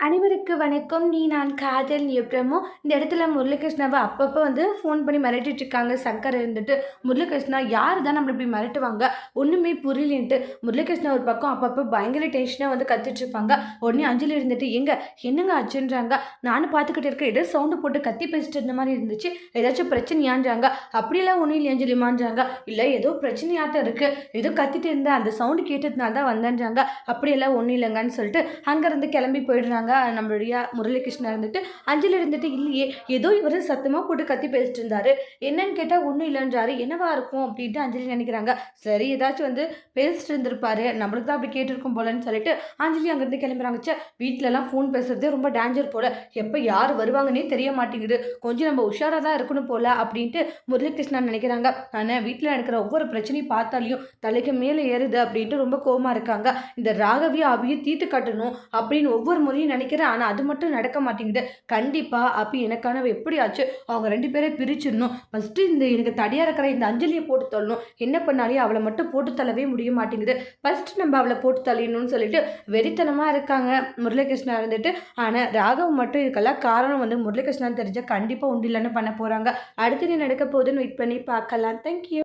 அனைவருக்கு வணக்கம். நான் காதல் எப்ரமோ. இந்த இடத்துல முரளிகிருஷ்ணாவ அப்பப்போ ஃபோன் பண்ணி மிரட்டிட்டு இருக்காங்க சங்கர் இருந்துட்டு. முரளிகிருஷ்ணா யார் தான் நம்மள இப்படி மிரட்டுவாங்க? ஒண்ணுமே புரியலன்ட்டு முரளிகிருஷ்ணா ஒரு பக்கம் அப்பப்போ பயங்கர டென்ஷனா கத்திட்டு இருப்பாங்க. உடனே அஞ்சலி இருந்துட்டு என்னங்க ஆச்சுன்றாங்க. நானும் பார்த்துக்கிட்டு இருக்கேன். ஏதோ சவுண்டு போட்டு கத்தி பேசிட்டு இருந்த மாதிரி இருந்துச்சு. ஏதாச்சும் பிரச்சனையான்றாங்க. அப்படியெல்லாம் ஒன்றும் இல்லை அஞ்சலிமான்றாங்க. இல்லை ஏதோ பிரச்சனையாட்டம் இருக்கு. ஏதோ கத்திட்டு இருந்தேன். அந்த சவுண்டு கேட்டதுனால தான் வந்தேன்றாங்க. அப்படியெல்லாம் ஒன்றும் இல்லைங்கன்னு சொல்லிட்டு அங்கேருந்து கிளம்பி போயிடுறாங்க. நம்மளுடைய முரளிகிருஷ்ணா இருந்துட்டு அஞ்சலி இருந்துட்டு இல்லையே ஏதோ இவர் சத்தமாக போட்டு கத்தி பேசிட்டு இருந்தாரு. என்னன்னு கேட்டால் ஒன்றும் இல்லைன்றாரு. என்னவா இருக்கும் அப்படின்ட்டு அஞ்சலி நினைக்கிறாங்க. சரி ஏதாச்சும் பேசிட்டு இருந்திருப்பாரு, நம்மளுக்கு தான் அப்படி கேட்டிருக்கும் போலன்னு சொல்லிட்டு அஞ்சலி அங்கேருந்து கிளம்புறாங்க. வீட்டிலலாம் ஃபோன் பேசுறதே ரொம்ப டேஞ்சர் போல, எப்போ யார் வருவாங்கன்னே தெரிய மாட்டேங்குது, கொஞ்சம் நம்ம உஷாராக தான் இருக்கணும் போல அப்படின்ட்டு முரளிகிருஷ்ணா நினைக்கிறாங்க. ஆனால் வீட்டில் நடக்கிற ஒவ்வொரு பிரச்சனையும் பார்த்தாலையும் தலைக்கு மேலே ஏறுது அப்படின்ட்டு ரொம்ப கோவமா இருக்காங்க. இந்த ராகவியை அபியும் தீர்த்து கட்டணும் அப்படின்னு ஒவ்வொரு முறையும் நினைக்கிறேன். ஆனால் அது மட்டும் நடக்க மாட்டேங்குது. கண்டிப்பாக அப்படி எனக்கானவ எப்படியாச்சு அவங்க 2 பேரை பிரிச்சிடணும். ஃபஸ்ட்டு எனக்கு தடியாக இருக்கிற இந்த அஞ்சலியை போட்டு தள்ளணும். என்ன பண்ணாலே அவளை மட்டும் போட்டு தள்ளவே முடிய மாட்டேங்குது. ஃபஸ்ட்டு நம்ம அவளை போட்டு தள்ளிடணும்னு சொல்லிட்டு வெறித்தனமாக இருக்காங்க முரளிகிருஷ்ணா இருந்துட்டு. ஆனால் ராகவ் மட்டும் இதுக்கெல்லாம் காரணம் முரளிகிருஷ்ணான்னு தெரிஞ்சால் கண்டிப்பாக உண்டு இல்லைன்னு பண்ண போகிறாங்க. அடுத்து நீ நடக்க போகுதுன்னு வெயிட் பண்ணி பார்க்கலாம். தேங்க்யூ.